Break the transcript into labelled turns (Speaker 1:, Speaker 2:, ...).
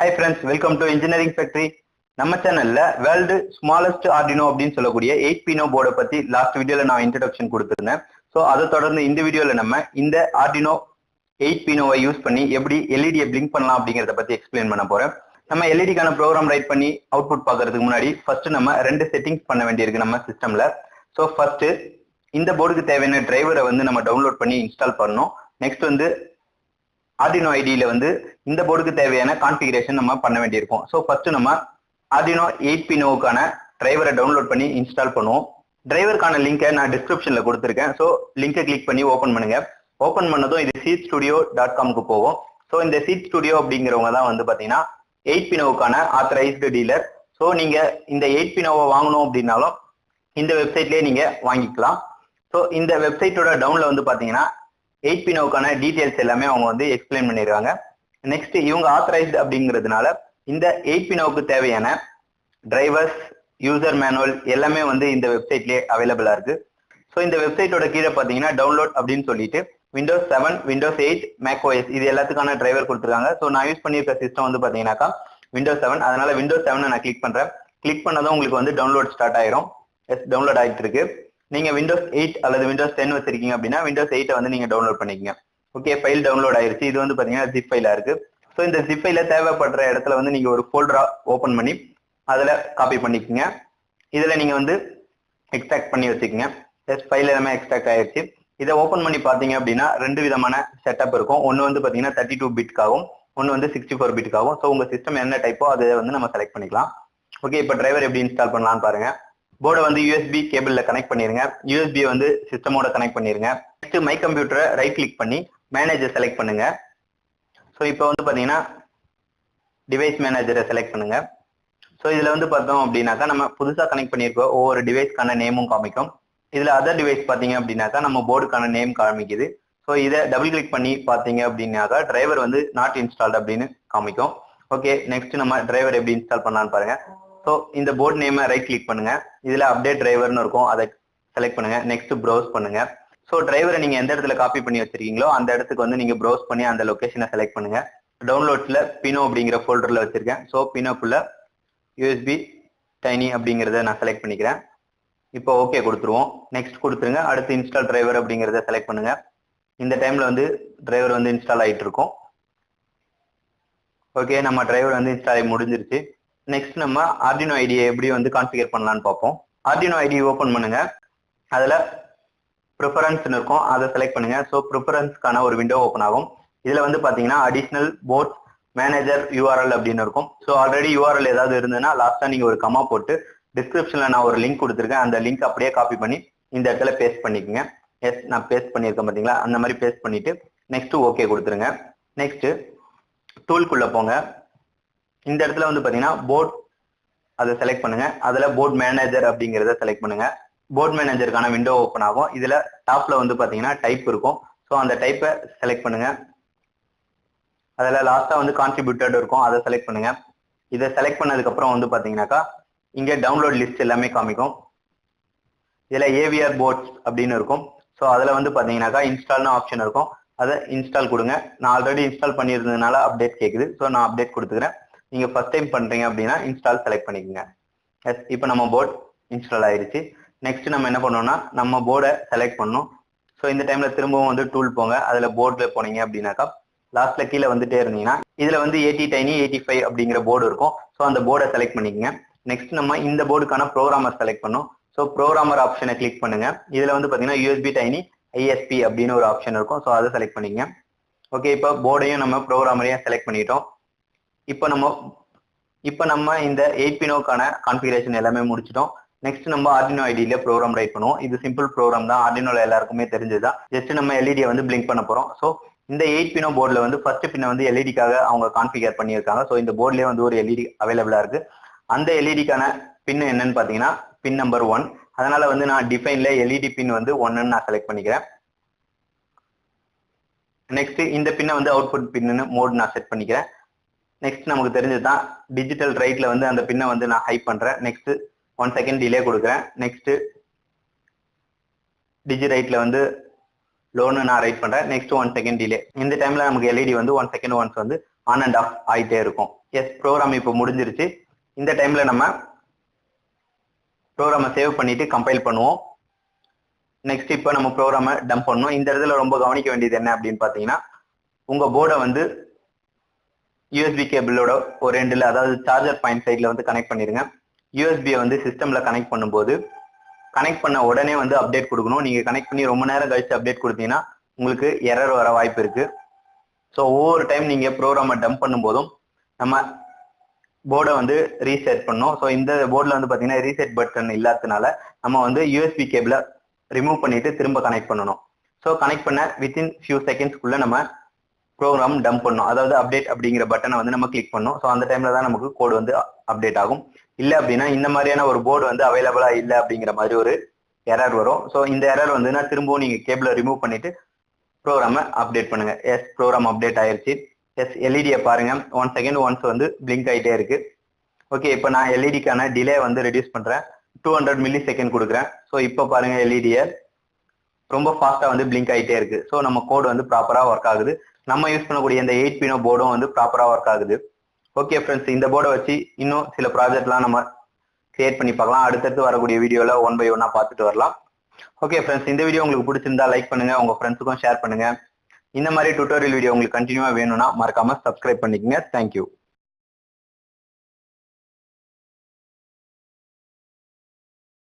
Speaker 1: Hi friends, welcome to Engineering Factory. நம்ம சேனல்ல world smallest Arduino அப்படின்னு சொல்லக்கூடிய 8 பினோ போர்டை பத்தி லாஸ்ட் வீடியோல நான் இன்ட்ரோடக்ஷன் கொடுத்திருந்தேன். ஸோ அதை தொடர்ந்து இந்த வீடியோல நம்ம இந்த ஆர்டினோ 8 பினோவை யூஸ் பண்ணி எப்படி எல்இடியை பிளிங்க் பண்ணலாம் அப்படிங்கிறத பத்தி எக்ஸ்பிளைன் பண்ண போறேன். நம்ம எல்இடிக்கான ப்ரோக்ராம் ரைட் பண்ணி அவுட்புட் பார்க்கறதுக்கு முன்னாடி ஃபர்ஸ்ட் நம்ம ரெண்டு செட்டிங்ஸ் பண்ண வேண்டியிருக்கு நம்ம சிஸ்டம்ல. ஸோ ஃபர்ஸ்ட் இந்த போர்டுக்கு தேவையான டிரைவரை வந்து நம்ம டவுன்லோட் பண்ணி இன்ஸ்டால் பண்ணணும். நெக்ஸ்ட் வந்து ஆர்டினோ ஐடியில வந்து இந்த போர்டுக்கு தேவையான கான்ஃபிகரேஷன் நம்ம பண்ண வேண்டியிருக்கும். ஸோ ஃபர்ஸ்ட் நம்ம ஆர்டினோ 8 பினோவுக்கான டிரைவரை டவுன்லோட் பண்ணி இன்ஸ்டால் பண்ணுவோம். டிரைவருக்கான லிங்கை நான் டிஸ்கிரிப்ஷன்ல கொடுத்துருக்கேன். ஸோ லிங்கை கிளிக் பண்ணி ஓப்பன் பண்ணுங்க. ஓப்பன் பண்ணதும் இது seedstudio.comக்கு போகும். ஸோ இந்த சீட் ஸ்டுடியோ அப்படிங்கிறவங்க தான் வந்து பாத்தீங்கன்னா 8 பினோவுக்கான ஆத்தரைஸ்டு டீலர். ஸோ நீங்க இந்த 8 பினோவை வாங்கணும் அப்படின்னாலும் இந்த வெப்சைட்லயே நீங்க வாங்கிக்கலாம். ஸோ இந்த வெப்சைட்டோட டவுன்ல வந்து பாத்தீங்கன்னா 8 பினோவுக்கான டீடைல்ஸ் எல்லாமே அவங்க வந்து எக்ஸ்பிளைன் பண்ணிடுவாங்க. நெக்ஸ்ட் இவங்க ஆத்தரைஸ்டு அப்படிங்கிறதுனால இந்த 8 பினோவுக்கு தேவையான டிரைவர்ஸ், யூசர் மேனுவல் எல்லாமே வந்து இந்த வெப்சைட்லயே அவைலபிளா இருக்கு. ஸோ இந்த வெப்சைட்டோட கீழே பாத்தீங்கன்னா டவுன்லோட் அப்படின்னு சொல்லிட்டு Windows 7, Windows 8, macOS இது எல்லாத்துக்கான டிரைவர் கொடுத்துருக்காங்க. ஸோ நான் யூஸ் பண்ணியிருக்க சிஸ்டம் வந்து பாத்தீங்கன்னாக்கா Windows 7. அதனால Windows 7 நான் கிளிக் பண்றேன். கிளிக் பண்ணதும் உங்களுக்கு வந்து டவுன்லோட் ஸ்டார்ட் ஆயிரும். டவுன்லோட் ஆகிட்டு இருக்கு. நீங்க Windows 8 அல்லது Windows 10 வச்சிருக்கீங்க அப்படின்னா Windows 8 வந்து நீங்க டவுன்லோட் பண்ணிக்கங்க. ஓகே, ஃபைல் டவுன்லோட் ஆயிருச்சு. இது வந்து பாத்தீங்கன்னா ஜிப் ஃபைலா இருக்கு. ஸோ இந்த ஜிப் ஃபைல தேவைப்படுற இடத்துல வந்து நீங்க ஒரு ஃபோல்டரா ஓபன் பண்ணி அதுல காப்பி பண்ணிக்கோங்க. இதுல நீங்க வந்து எக்ஸ்ட்ராக்ட் பண்ணி வச்சுக்கோங்க. ஃபைல் எல்லாமே எக்ஸ்ட்ராக்ட் ஆயிருச்சு. இதை ஓபன் பண்ணி பாத்தீங்க அப்படின்னா ரெண்டு விதமான செட்டப் இருக்கும். ஒன்னு வந்து பாத்தீங்கன்னா 32 பிட்காகவும், ஒன்னு வந்து 64 பிட்காகவும். ஸோ உங்க சிஸ்டம் என்ன டைப்போ அதை வந்து நம்ம செலக்ட் பண்ணிக்கலாம். ஓகே, இப்போ டிரைவர் எப்படி இன்ஸ்டால் பண்ணலாம்னு பாருங்க. போர்டை வந்து யூஎஸ்பி கேபிள்ல கனெக்ட் பண்ணிருங்க. யூஎஸ்பி வந்து சிஸ்டமோட கனெக்ட் பண்ணிருங்க. நெக்ஸ்ட் மை கம்ப்யூட்டரை ரைட் கிளிக் பண்ணி மேனேஜர் செலக்ட் பண்ணுங்க. ஸோ இப்போ வந்து பாத்தீங்கன்னா டிவைஸ் மேனேஜரை செலக்ட் பண்ணுங்க. ஸோ இதுல வந்து பார்த்தோம் அப்படின்னாக்கா நம்ம புதுசா கனெக்ட் பண்ணியிருக்கோம் ஒவ்வொரு டிவைஸ்க்கான நேமும் காமிக்கும். இதுல அதர் டிவைஸ் பாத்தீங்க அப்படின்னாக்கா நம்ம போர்டுக்கான நேம் காமிக்குது. ஸோ இதை டபுள் கிளிக் பண்ணி பாத்தீங்க அப்படின்னாக்கா டிரைவர் வந்து நாட் இன்ஸ்டால்ட் அப்படின்னு காமிக்கும். ஓகே, நெக்ஸ்ட் நம்ம டிரைவர் எப்படி இன்ஸ்டால் பண்ணலான்னு பாருங்க. ஸோ இந்த போர்டு நேமை ரைட் கிளிக் பண்ணுங்க. இதுல அப்டேட் டிரைவர்னு இருக்கும், அதை செலக்ட் பண்ணுங்க. நெக்ஸ்ட் ப்ரௌஸ் பண்ணுங்க. ஸோ டிரைவரை நீங்க எந்த இடத்துல காப்பி பண்ணி வச்சிருக்கீங்களோ அந்த இடத்துக்கு வந்து நீங்க ப்ரௌஸ் பண்ணி அந்த லொகேஷனை செலக்ட் பண்ணுங்க. டவுன்லோட்ஸ்ல பினோ அப்படிங்கிற ஃபோல்டர்ல வச்சிருக்கேன். ஸோ பினோக்குள்ள யூஎஸ்பி டைனி அப்படிங்கிறத நான் செலக்ட் பண்ணிக்கிறேன். இப்போ ஓகே கொடுத்துருவோம். நெக்ஸ்ட் கொடுத்துருங்க. அடுத்து இன்ஸ்டால் டிரைவர் அப்படிங்கிறத செலக்ட் பண்ணுங்க. இந்த டைம்ல வந்து டிரைவர் வந்து இன்ஸ்டால் ஆயிட்டு இருக்கும். ஓகே, நம்ம டிரைவர் வந்து இன்ஸ்டால் ஆகி முடிஞ்சிருச்சு. நெக்ஸ்ட் நம்ம ஆர்டினோ ஐடியை எப்படி வந்து கான்ஃபிகர் பண்ணலாம்னு பார்ப்போம். ஆர்டினோ ஐடி ஓபன் பண்ணுங்க. அதுல ப்ரிஃபரன்ஸ் இருக்கும், அதை செலக்ட் பண்ணுங்க. ஸோ ப்ரிஃபரன்ஸ்க்கான ஒரு விண்டோ ஓப்பன் ஆகும். இதுல வந்து பாத்தீங்கன்னா அடிஷனல் போர்ட் மேனேஜர் யூஆர்எல் அப்படின்னு இருக்கும். ஸோ ஆல்ரெடி யூஆர்எல் ஏதாவது இருந்ததுன்னா லாஸ்டா நீங்க ஒரு கமா போட்டு டிஸ்கிரிப்ஷன்ல நான் ஒரு லிங்க் கொடுத்துருக்கேன். அந்த லிங்க் அப்படியே காப்பி பண்ணி இந்த இடத்துல பேஸ்ட் பண்ணிக்கோங்க. எஸ், நான் பேஸ்ட் பண்ணியிருக்கேன் பாத்தீங்களா, அந்த மாதிரி பேஸ்ட் பண்ணிட்டு நெக்ஸ்ட் ஓகே கொடுத்துருங்க. நெக்ஸ்ட் டூல்குள்ள போங்க. இந்த இடத்துல வந்து பாத்தீங்கன்னா போர்ட் அதை செலக்ட் பண்ணுங்க. அதுல போர்ட் மேனேஜர் அப்படிங்கிறத செலக்ட் பண்ணுங்க. போர்ட் மேனேஜருக்கான விண்டோ ஓப்பன் ஆகும். இதுல டாப்ல வந்து பாத்தீங்கன்னா டைப் இருக்கும். ஸோ அந்த டைப்பை செலக்ட் பண்ணுங்க. அதுல லாஸ்டா வந்து கான்ட்ரிபியூட்டட் இருக்கும், அதை செலக்ட் பண்ணுங்க. இதை செலக்ட் பண்ணதுக்கு அப்புறம் வந்து பாத்தீங்கன்னாக்கா இங்க டவுன்லோட் லிஸ்ட் எல்லாமே காமிக்கும். இதுல ஏவிஆர் போர்ட்ஸ் அப்படின்னு இருக்கும். ஸோ அதுல வந்து பாத்தீங்கன்னாக்கா இன்ஸ்டால்னு ஆப்ஷன் இருக்கும். அதை இன்ஸ்டால் கொடுங்க. நான் ஆல்ரெடி இன்ஸ்டால் பண்ணியிருந்ததுனால அப்டேட் கேட்குது. ஸோ நான் அப்டேட் கொடுத்துக்கிறேன். நீங்க ஃபர்ஸ்ட் டைம் பண்றீங்க அப்படின்னா இன்ஸ்டால் செலக்ட் பண்ணிக்கோங்க. எஸ், இப்போ நம்ம போர்ட் இன்ஸ்டால் ஆயிருச்சு. நெக்ஸ்ட் நம்ம என்ன பண்ணோம்னா நம்ம போர்டை செலக்ட் பண்ணணும். ஸோ இந்த டைம்ல திரும்பவும் வந்து டூல் போங்க. அதுல போர்ட்ல போனீங்க அப்படின்னாக்கா லாஸ்ட்ல கீழே வந்துட்டே இருந்தீங்கன்னா இதுல வந்து 80 டைனி 85 அப்படிங்கிற போர்டு இருக்கும். ஸோ அந்த போர்டை செலக்ட் பண்ணிக்கோங்க. நெக்ஸ்ட் நம்ம இந்த போர்டுக்கான ப்ரோக்ராமர் செலக்ட் பண்ணோம். ஸோ ப்ரோக்ராமர் ஆப்ஷனை கிளிக் பண்ணுங்க. இதுல வந்து பாத்தீங்கன்னா யூஎஸ்பி டைனி ஐஎஸ்பி அப்படின்னு ஒரு ஆப்ஷன் இருக்கும். ஸோ அதை செலக்ட் பண்ணிக்கங்க. ஓகே, இப்போ போர்டையும் நம்ம ப்ரோக்ராமரையும் செலக்ட் பண்ணிட்டோம். இப்போ நம்ம இந்த 8 பினோக்கான கான்ஃபிகரேஷன் எல்லாமே முடிச்சிட்டோம். நெக்ஸ்ட் நம்ம ஆர்டினோ ஐடியில ப்ரோக்ராம் ரைட் பண்ணுவோம். இது சிம்பிள் ப்ரோக்ராம் தான், ஆர்டினோல எல்லாருக்குமே தெரிஞ்சதுதான். ஜஸ்ட் நம்ம எல்இடியை வந்து பிளிங்க் பண்ண போறோம். ஸோ இந்த 8 பினோ போர்டில் வந்து ஃபர்ஸ்ட் பின்னை வந்து எல்இடிக்காக அவங்க கான்ஃபிகர் பண்ணியிருக்காங்க. ஸோ இந்த போர்ட்லேயே வந்து ஒரு எல்இடி அவைலபிளா இருக்கு. அந்த எல்இடிக்கான பின் என்னன்னு பாத்தீங்கன்னா பின் நம்பர் 1. அதனால வந்து நான் டிஃபைன்ல எல்இடி பின் வந்து 1ன்னு நான் செலக்ட் பண்ணிக்கிறேன். நெக்ஸ்ட் இந்த பின்னை வந்து அவுட்புட் பின்னு மோட் நான் செட் பண்ணிக்கிறேன். நெக்ஸ்ட் நமக்கு தெரிஞ்சதுதான் டிஜிட்டல் ரைட்ல வந்து அந்த பின்னை வந்து நான் ஹைப் பண்றேன். நெக்ஸ்ட் 1 செகண்ட் டிலே கொடுக்குறேன். நெக்ஸ்ட் டிஜி ரைட்ல வந்து லோன்னு நான் ரைட் பண்றேன். Next 1 second delay. இந்த டைம்ல நமக்கு எல்இடி வந்து 1 செகண்ட் ஒன்ஸ் வந்து ஆன் அண்ட் ஆஃப் ஆயிட்டே இருக்கும். எஸ் ப்ரோக்ராம் இப்போ முடிஞ்சிருச்சு. இந்த டைம்ல நம்ம ப்ரோக்ராமை சேவ் பண்ணிட்டு கம்பைல் பண்ணுவோம். நெக்ஸ்ட் இப்போ நம்ம ப்ரோக்ராமை டம்ப் பண்ணணும். இந்த இடத்துல ரொம்ப கவனிக்க வேண்டியது என்ன அப்படின்னு பார்த்தீங்கன்னா, உங்க போர்டை வந்து யூஎஸ்பி கேபிளோட ஒரு எண்டில், அதாவது சார்ஜர் பாயிண்ட் சைட்ல வந்து கனெக்ட் பண்ணிருங்க. யூஎஸ்பியை வந்து சிஸ்டம்ல கனெக்ட் பண்ணும்போது கனெக்ட் பண்ண உடனே வந்து அப்டேட் கொடுக்கணும். நீங்க கனெக்ட் பண்ணி ரொம்ப நேரம் கழிச்சு அப்டேட் கொடுத்தீங்கன்னா உங்களுக்கு எரர் வர வாய்ப்பு இருக்கு. ஸோ ஒவ்வொரு டைம் நீங்க ப்ரோக்ராமை டம்ப் பண்ணும் போதும் நம்ம போர்டை வந்து ரீசெட் பண்ணோம். ஸோ இந்த போர்டில் வந்து பார்த்தீங்கன்னா ரீசெட் பட்டன் இல்லாததுனால நம்ம வந்து யூஎஸ்பி கேபிளை ரிமூவ் பண்ணிட்டு திரும்ப கனெக்ட் பண்ணணும். ஸோ கனெக்ட் பண்ண வித்தின் ஃபியூ செகண்ட்ஸ்க்குள்ள நம்ம ப்ரோக்ராம் டம்ப் பண்ணணும். அதாவது அப்டேட் அப்படிங்கிற பட்டனை வந்து நம்ம கிளிக் பண்ணோம். ஸோ அந்த டைம்ல தான் நமக்கு கோடு வந்து அப்டேட் ஆகும். இல்லை அப்படின்னா இந்த மாதிரியான ஒரு போர்டு வந்து அவைலபிளா இல்லை அப்படிங்கிற மாதிரி ஒரு எரர் வரும். ஸோ இந்த எரர் வந்துன்னா திரும்பவும் நீங்க கேபிளை ரிமூவ் பண்ணிட்டு ப்ரோக்ராமை அப்டேட் பண்ணுங்க. எஸ் ப்ரோக்ராம் அப்டேட் ஆயிருச்சு. எஸ் எல்இடியை பாருங்க, 1 செகண்ட் ஒன்ஸ் வந்து பிளிங்க் ஆகிட்டே இருக்கு. ஓகே, இப்போ நான் எல்இடிக்கான டிலே வந்து ரெடியூஸ் பண்றேன். 200 மில்லி செகண்ட் கொடுக்குறேன். ஸோ இப்போ பாருங்க எல்இடியை ரொம்ப ஃபாஸ்டா வந்து பிளிங்க் ஆகிட்டே இருக்கு. ஸோ நம்ம கோடு வந்து ப்ராப்பரா ஒர்க் ஆகுது. நம்ம யூஸ் பண்ணக்கூடிய இந்த 8 பினோ போர்டும் வந்து ப்ராப்பரா ஒர்க் ஆகுது. ஓகே ஃப்ரெண்ட்ஸ், இந்த போர்டை வச்சு இன்னும் சில ப்ராஜெக்ட்லாம் நம்ம கிரியேட் பண்ணி பார்க்கலாம். அடுத்தடுத்து வரக்கூடிய வீடியோல 1 by 1 பார்த்துட்டு வரலாம். ஓகே ஃப்ரெண்ட்ஸ், இந்த வீடியோ உங்களுக்கு பிடிச்சிருந்தா லைக் பண்ணுங்க, உங்க ஃப்ரெண்ட்ஸுக்கும் ஷேர் பண்ணுங்க. இந்த மாதிரி டியூட்டோரியல் வீடியோ உங்களுக்கு கண்டினியூவா வேணும்னா மறக்காம சப்ஸ்கிரைப் பண்ணிக்கங்க. தேங்க்யூ.